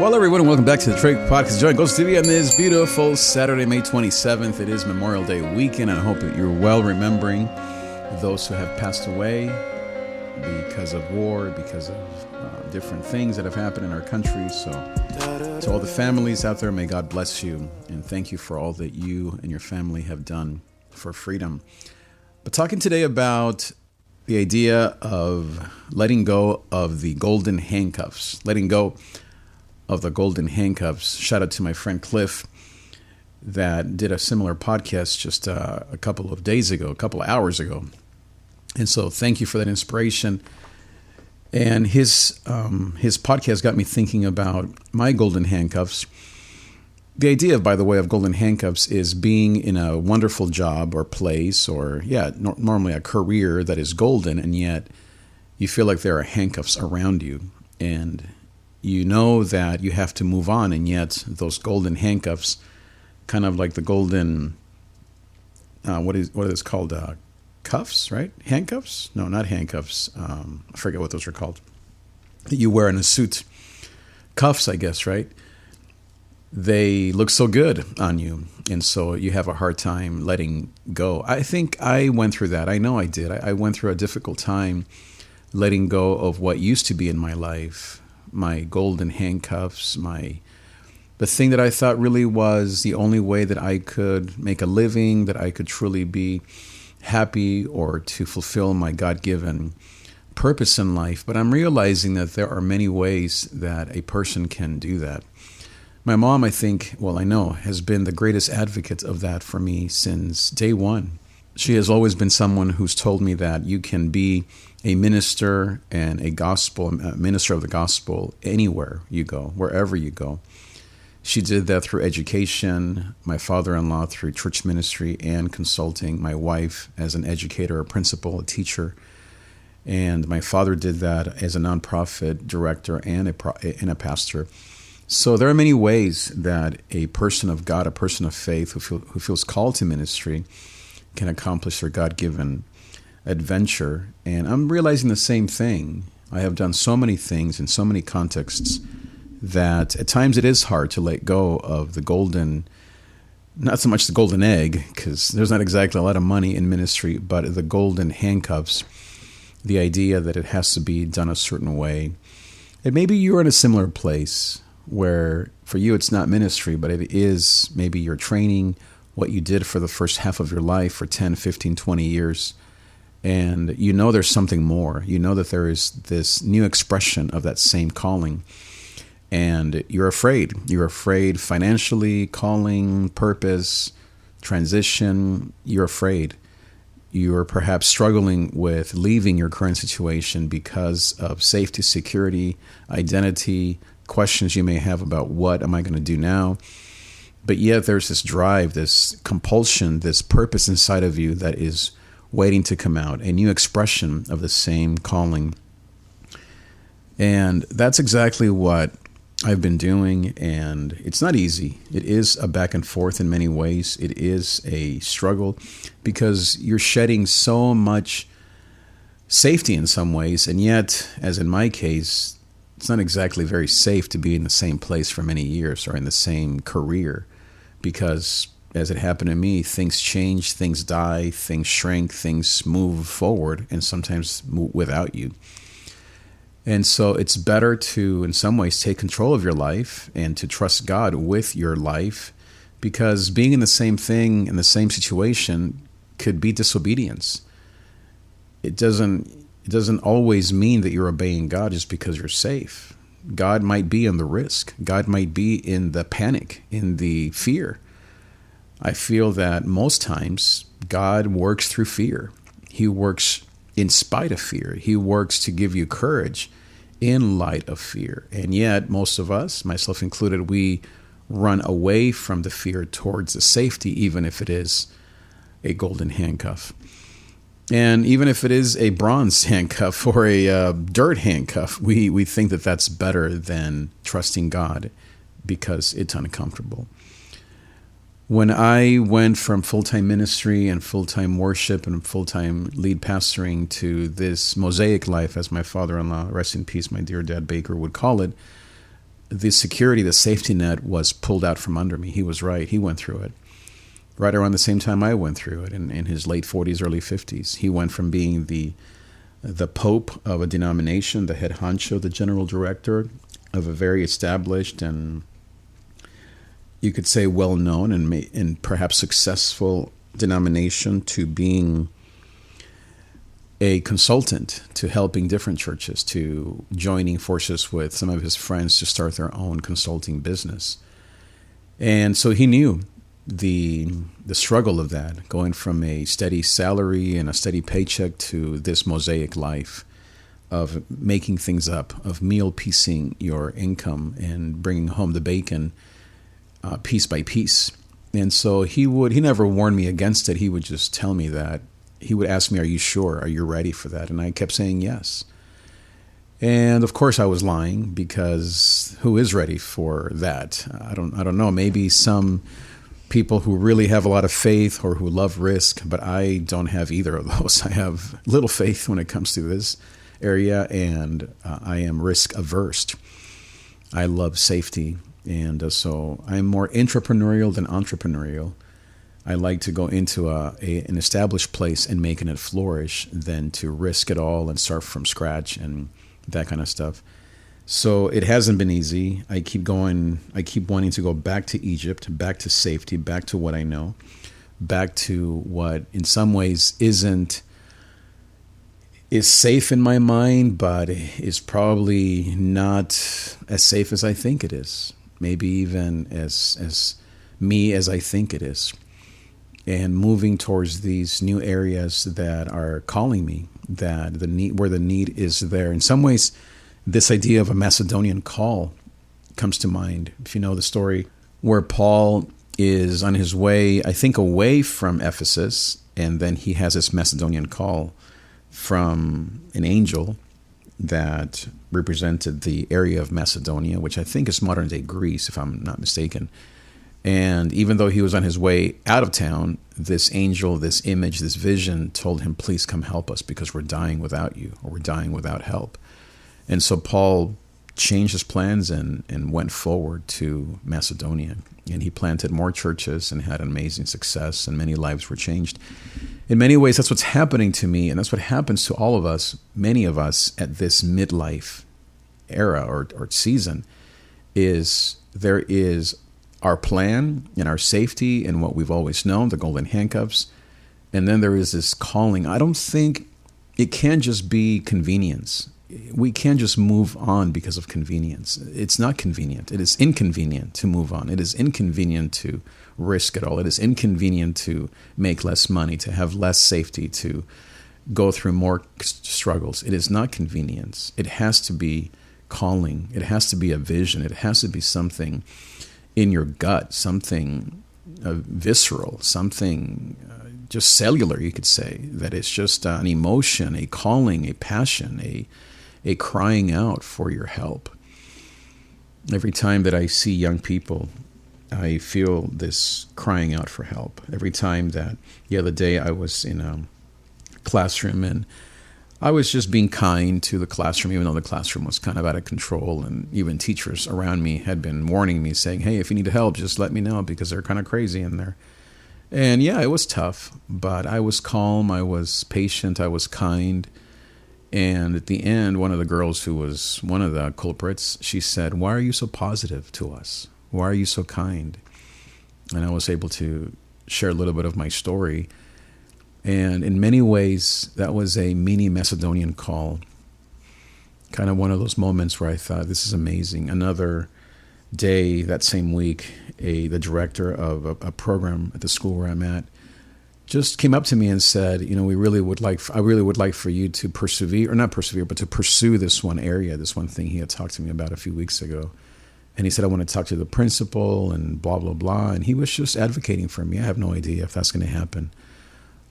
Well, everyone, welcome back to the Trig Podcast. Joy goes to you on this beautiful Saturday, May 27th. It is Memorial Day weekend, and I hope that you're well remembering those who have passed away because of war, because of different things that have happened in our country. So to all the families out there, may God bless you, and thank you for all that you and your family have done for freedom. But talking today about the idea of letting go of the golden handcuffs, letting go of the golden handcuffs. Shout out to my friend Cliff that did a similar podcast just a couple of days ago, a couple of hours ago. And so thank you for that inspiration. And his podcast got me thinking about my golden handcuffs. The idea, by the way, of golden handcuffs is being in a wonderful job or place or, normally a career that is golden, and yet you feel like there are handcuffs around you. And you know that you have to move on, and yet those golden handcuffs, kind of like the golden, what is called, cuffs, right? Handcuffs? No, not handcuffs. I forget what those are called. That you wear in a suit. Cuffs, I guess, right? They look so good on you, and so you have a hard time letting go. I think I went through that. I know I did. I went through a difficult time letting go of what used to be in my life. My golden handcuffs, the thing that I thought really was the only way that I could make a living, that I could truly be happy or to fulfill my God-given purpose in life. But I'm realizing that there are many ways that a person can do that. My mom, I know, has been the greatest advocate of that for me since day one. She has always been someone who's told me that you can be a minister and a minister of the gospel anywhere you go, wherever you go. She did that through education, my father-in-law through church ministry and consulting, my wife as an educator, a principal, a teacher, and my father did that as a nonprofit director and a pastor. So there are many ways that a person of God, a person of faith who feels called to ministry can accomplish their God-given adventure. And I'm realizing the same thing. I have done so many things in so many contexts that at times it is hard to let go of the golden, not so much the golden egg, because there's not exactly a lot of money in ministry, but the golden handcuffs, the idea that it has to be done a certain way. And maybe you're in a similar place where for you it's not ministry, but it is maybe your training, what you did for the first half of your life for 10, 15, 20 years. And you know there's something more. You know that there is this new expression of that same calling. And you're afraid. You're afraid financially, calling, purpose, transition. You're afraid. You're perhaps struggling with leaving your current situation because of safety, security, identity, questions you may have about what am I going to do now. But yet there's this drive, this compulsion, this purpose inside of you that is waiting to come out, a new expression of the same calling. And that's exactly what I've been doing, and it's not easy. It is a back and forth in many ways. It is a struggle because you're shedding so much safety in some ways, and yet, as in my case, it's not exactly very safe to be in the same place for many years or in the same career because, as it happened to me, things change, things die, things shrink, things move forward, and sometimes move without you. And so it's better to, in some ways, take control of your life and to trust God with your life, because being in the same thing, in the same situation, could be disobedience. It doesn't always mean that you're obeying God just because you're safe. God might be in the risk. God might be in the panic, in the fear. I feel that most times God works through fear. He works in spite of fear. He works to give you courage in light of fear. And yet, most of us, myself included, we run away from the fear towards the safety, even if it is a golden handcuff. And even if it is a bronze handcuff or a dirt handcuff, we think that that's better than trusting God because it's uncomfortable. When I went from full-time ministry and full-time worship and full-time lead pastoring to this mosaic life, as my father-in-law, rest in peace, my dear dad Baker, would call it, the security, the safety net was pulled out from under me. He was right. He went through it right around the same time I went through it in his late 40s, early 50s. He went from being the pope of a denomination, the head honcho, the general director of a very established and, you could say, well-known and perhaps successful denomination, to being a consultant, to helping different churches, to joining forces with some of his friends to start their own consulting business. And so he knew the struggle of that, going from a steady salary and a steady paycheck to this mosaic life of making things up, of meal piecing your income and bringing home the bacon piece by piece. And so he never warned me against it. He would just tell me that. He would ask me, "Are you sure? Are you ready for that?" And I kept saying yes. And of course I was lying, because who is ready for that? I don't know. Maybe some people who really have a lot of faith or who love risk, but I don't have either of those. I have little faith when it comes to this area, and I am risk averse. I love safety, and so I'm more entrepreneurial than entrepreneurial. I like to go into an established place and making it flourish than to risk it all and start from scratch and that kind of stuff. So it hasn't been easy. I keep wanting to go back to Egypt, back to safety, back to what I know, back to what in some ways is safe in my mind, but is probably not as safe as I think it is. Maybe even as me as I think it is. And moving towards these new areas that are calling me, that where the need is there. In some ways, this idea of a Macedonian call comes to mind. If you know the story where Paul is on his way, I think, away from Ephesus, and then he has this Macedonian call from an angel that represented the area of Macedonia, which I think is modern-day Greece, if I'm not mistaken. And even though he was on his way out of town, this angel, this image, this vision told him, "Please come help us, because we're dying without you, or we're dying without help." And so Paul changed his plans and went forward to Macedonia. And he planted more churches and had amazing success, and many lives were changed. In many ways, that's what's happening to me, and that's what happens to all of us, many of us, at this midlife era or season, is there is our plan and our safety and what we've always known, the golden handcuffs. And then there is this calling. I don't think it can just be convenience. We can't just move on because of convenience. It's not convenient. It is inconvenient to move on. It is inconvenient to risk it all. It is inconvenient to make less money, to have less safety, to go through more struggles. It is not convenience. It has to be calling. It has to be a vision. It has to be something in your gut, something visceral, something just cellular, you could say, that is just an emotion, a calling, a passion, a crying out for your help. Every time that I see young people, I feel this crying out for help. Every time that, the other day I was in a classroom and I was just being kind to the classroom, even though the classroom was kind of out of control. And even teachers around me had been warning me, saying, "Hey, if you need help, just let me know, because they're kind of crazy in there." And yeah, it was tough, but I was calm, I was patient, I was kind. And at the end, one of the girls who was one of the culprits, she said, "Why are you so positive to us? Why are you so kind?" And I was able to share a little bit of my story. And in many ways, that was a mini Macedonian call. Kind of one of those moments where I thought, this is amazing. Another day, that same week, the director of a program at the school where I'm at just came up to me and said, "I really would like for you to to pursue this one area, this one thing he had talked to me about a few weeks ago." And he said, "I want to talk to the principal and blah, blah, blah." And he was just advocating for me. I have no idea if that's going to happen.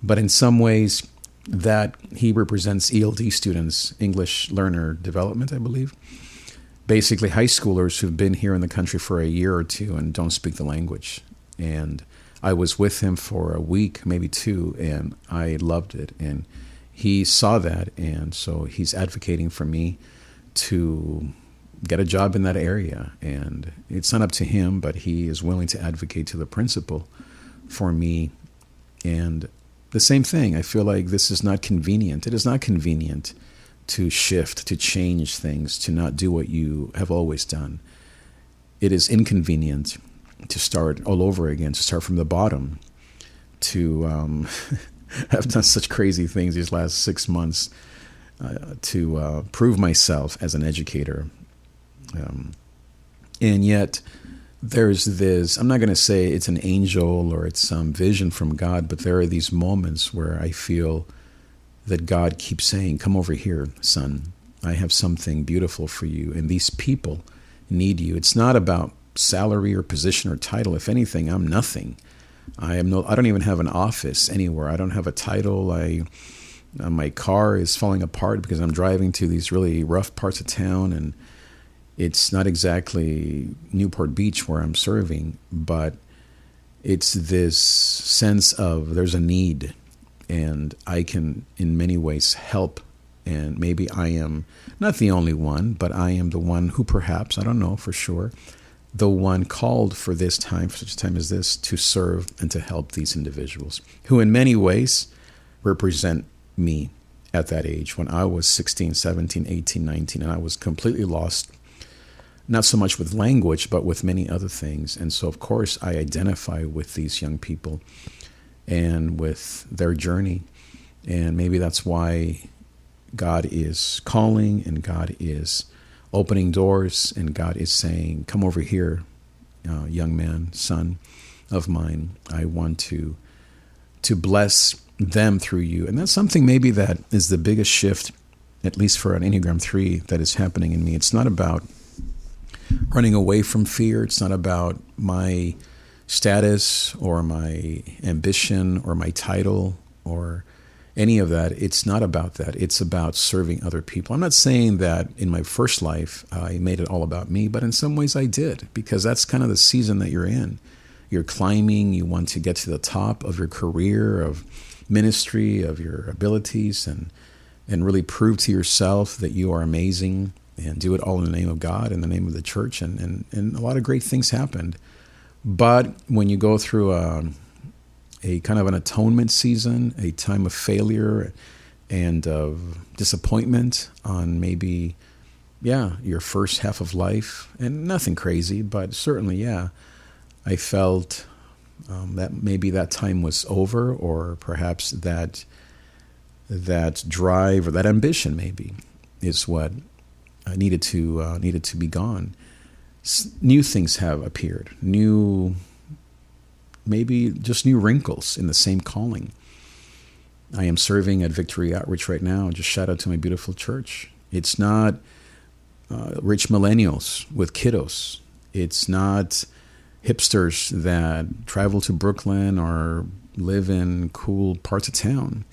But in some ways, that he represents ELD students, English Learner Development, I believe. Basically, high schoolers who've been here in the country for a year or two and don't speak the language. And I was with him for a week, maybe two, and I loved it. And he saw that, and so he's advocating for me to get a job in that area. And it's not up to him, but he is willing to advocate to the principal for me. And the same thing, I feel like this is not convenient. It is not convenient to shift, to change things, to not do what you have always done. It is inconvenient to start all over again, to start from the bottom, to have done such crazy things these last 6 months, to prove myself as an educator. And yet there's this, I'm not going to say it's an angel or it's some vision from God, but there are these moments where I feel that God keeps saying, come over here, son. I have something beautiful for you. And these people need you. It's not about salary or position or title. If anything, I'm nothing. I don't even have an office anywhere. I don't have a title. My car is falling apart because I'm driving to these really rough parts of town, and it's not exactly Newport Beach where I'm serving, but it's this sense of there's a need, and I can in many ways help. And maybe I am not the only one, but I am the one who perhaps, I don't know for sure, the one called for this time, for such a time as this, to serve and to help these individuals who in many ways represent me at that age when I was 16, 17, 18, 19, and I was completely lost, not so much with language, but with many other things. And so, of course, I identify with these young people and with their journey. And maybe that's why God is calling and God is opening doors and God is saying, come over here, young man, son of mine. I want to bless them through you. And that's something maybe that is the biggest shift, at least for an Enneagram 3, that is happening in me. It's not about running away from fear. It's not about my status or my ambition or my title or any of that. It's not about that. It's about serving other people. I'm not saying that in my first life I made it all about me, but in some ways I did, because that's kind of the season that you're in. You're climbing. You want to get to the top of your career, of ministry, of your abilities, and really prove to yourself that you are amazing, and do it all in the name of God, in the name of the church. And a lot of great things happened. But when you go through a kind of an atonement season, a time of failure and of disappointment on maybe, your first half of life, and nothing crazy, but certainly, I felt that maybe that time was over, or perhaps that drive or that ambition maybe is what needed to be gone. New things have appeared, maybe just new wrinkles in the same calling. I am serving at Victory Outreach right now. Just shout out to my beautiful church. It's not rich millennials with kiddos. It's not hipsters that travel to Brooklyn or live in cool parts of town.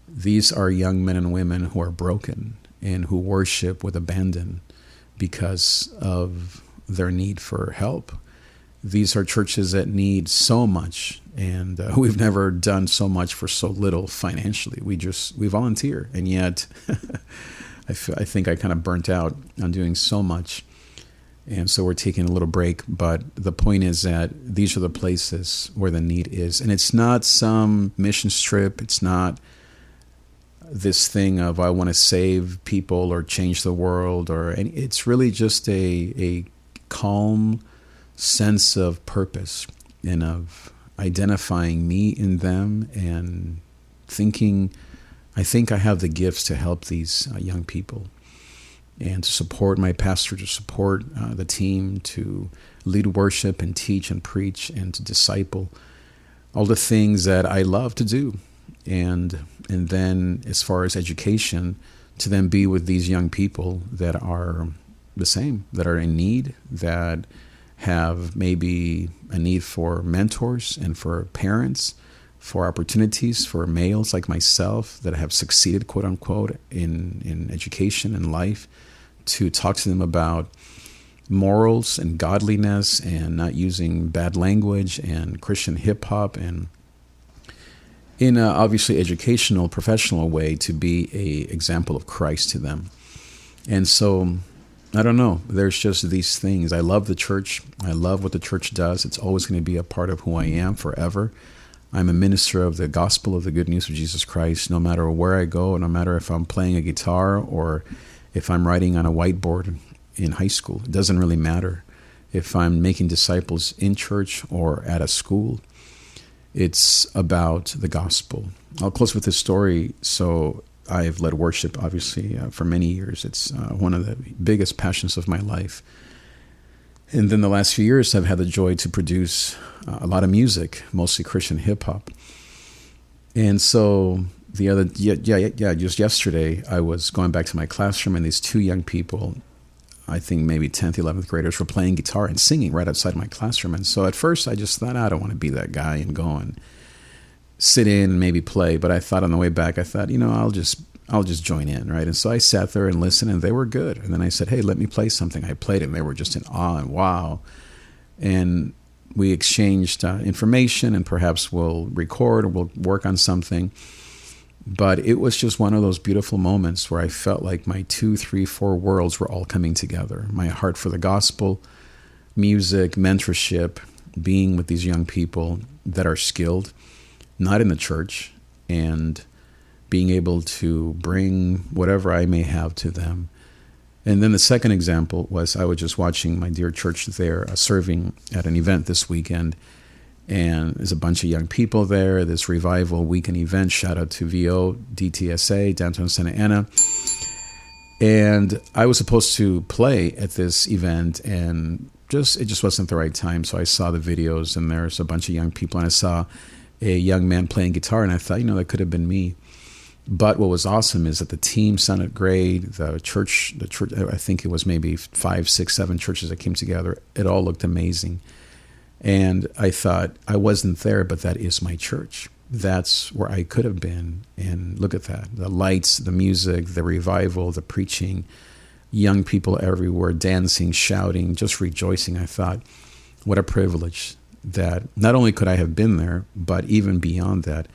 These are young men and women who are broken and who worship with abandon because of their need for help. These are churches that need so much, and we've never done so much for so little financially. We volunteer, and yet I think I kind of burnt out on doing so much, and so we're taking a little break. But the point is that these are the places where the need is, and it's not some mission trip. It's not this thing of I want to save people or change the world, it's really just a calm sense of purpose and of identifying me in them and thinking, I think I have the gifts to help these young people and to support my pastor, to support the team, to lead worship and teach and preach and to disciple, all the things that I love to do. And then as far as education, to then be with these young people that are the same, that are in need, that have maybe a need for mentors and for parents, for opportunities for males like myself that have succeeded, quote unquote, in education and life, to talk to them about morals and godliness and not using bad language and Christian hip hop, and in a obviously educational, professional way, to be an example of Christ to them. And so I don't know. There's just these things. I love the church. I love what the church does. It's always going to be a part of who I am forever. I'm a minister of the gospel of the good news of Jesus Christ, no matter where I go, no matter if I'm playing a guitar or if I'm writing on a whiteboard in high school. It doesn't really matter. If I'm making disciples in church or at a school, it's about the gospel. I'll close with this story. So I've led worship, obviously, for many years. It's one of the biggest passions of my life. And then the last few years, I've had the joy to produce a lot of music, mostly Christian hip hop. And so just yesterday, I was going back to my classroom, and these two young people, I think maybe 10th, 11th graders, were playing guitar and singing right outside my classroom. And so at first, I just thought, I don't want to be that guy and go and sit in and maybe play. But I thought on the way back, I'll just join in, right? And so I sat there and listened, and they were good. And then I said, hey, let me play something. I played it, and they were just in awe and wow. And we exchanged information, and perhaps we'll record or we'll work on something. But it was just one of those beautiful moments where I felt like my 2, 3, 4 worlds were all coming together. My heart for the gospel, music, mentorship, being with these young people that are skilled, not in the church, and being able to bring whatever I may have to them. And then the second example was I was just watching my dear church there serving at an event this weekend. And there's a bunch of young people there, this revival weekend event. Shout out to VO, DTSA, downtown Santa Ana. And I was supposed to play at this event, and it just wasn't the right time. So I saw the videos, and there's a bunch of young people, and I saw a young man playing guitar, and I thought, that could have been me. But what was awesome is that the team sounded great. The church, I think it was maybe 5, 6, 7 churches that came together. It all looked amazing. And I thought, I wasn't there, but that is my church. That's where I could have been. And look at that. The lights, the music, the revival, the preaching, young people everywhere, dancing, shouting, just rejoicing. I thought, what a privilege that not only could I have been there, but even beyond that,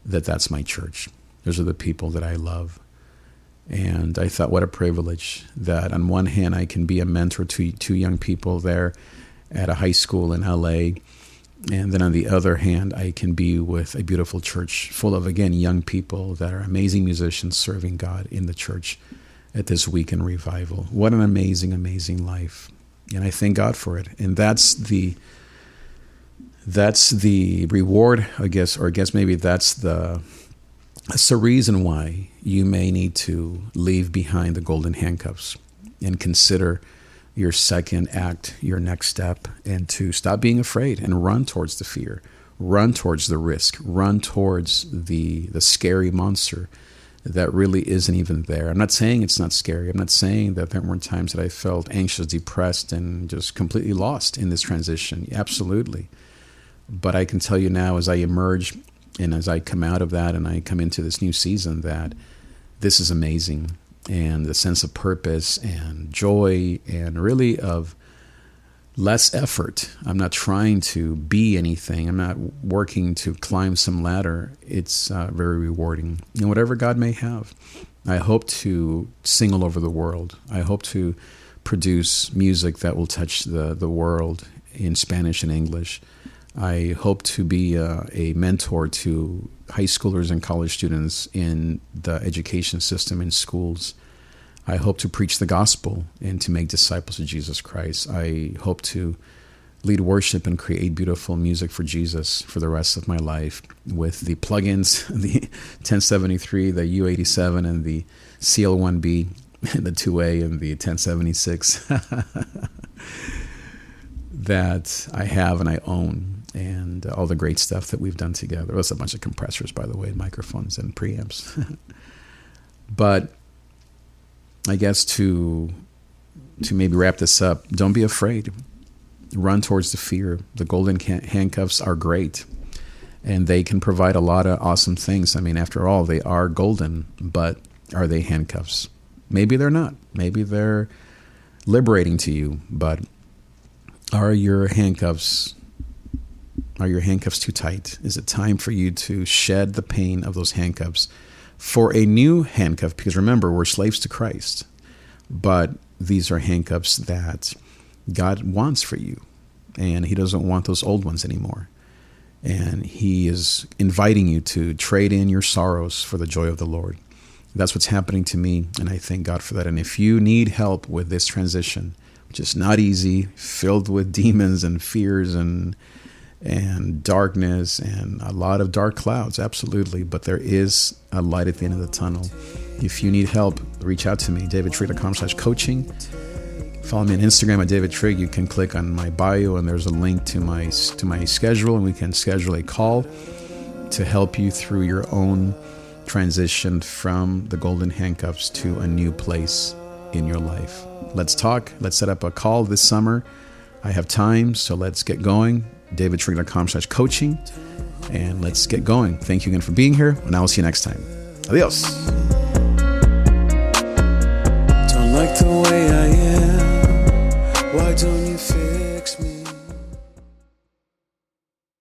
that's my church. Those are the people that I love. And I thought, what a privilege that on one hand, I can be a mentor to 2 young people there at a high school in LA. And then on the other hand, I can be with a beautiful church full of, again, young people that are amazing musicians serving God in the church at this weekend revival. What an amazing, amazing life. And I thank God for it. And that's the reward, I guess, or I guess maybe that's the reason why you may need to leave behind the golden handcuffs and consider your second act, your next step, and to stop being afraid and run towards the fear, run towards the risk, run towards the scary monster that really isn't even there. I'm not saying it's not scary. I'm not saying that there weren't times that I felt anxious, depressed, and just completely lost in this transition. Absolutely. But I can tell you now, as I emerge and as I come out of that and I come into this new season, that this is amazing. And the sense of purpose and joy and really of less effort. I'm not trying to be anything. I'm not working to climb some ladder. It's very rewarding. And whatever God may have, I hope to sing all over the world. I hope to produce music that will touch the world in Spanish and English. I hope to be a mentor to high schoolers and college students in the education system in schools. I hope to preach the gospel and to make disciples of Jesus Christ. I hope to lead worship and create beautiful music for Jesus for the rest of my life with the plugins, the 1073, the U87, and the CL1B, and the 2A, and the 1076 that I have and I own. And all the great stuff that we've done together. It was a bunch of compressors, by the way, microphones and preamps. But I guess to maybe wrap this up, don't be afraid. Run towards the fear. The golden handcuffs are great, and they can provide a lot of awesome things. I mean, after all, they are golden, but are they handcuffs? Maybe they're not. Maybe they're liberating to you, but are your handcuffs too tight? Is it time for you to shed the pain of those handcuffs for a new handcuff? Because remember, we're slaves to Christ. But these are handcuffs that God wants for you. And he doesn't want those old ones anymore. And he is inviting you to trade in your sorrows for the joy of the Lord. That's what's happening to me, and I thank God for that. And if you need help with this transition, which is not easy, filled with demons and fears and darkness and a lot of dark clouds, absolutely, but there is a light at the end of the tunnel. If you need help, reach out to me, davidTrig.com/coaching. Follow me on Instagram at davidTrig. You can click on my bio, and there's a link to my schedule, and we can schedule a call to help you through your own transition from the golden handcuffs to a new place in your life. Let's talk. Let's set up a call this summer. I have time, so let's get going. davidTrig.com/coaching, and let's get going. Thank you again for being here, and I will see you next time. Adios. Don't like the way I am. Why don't you feel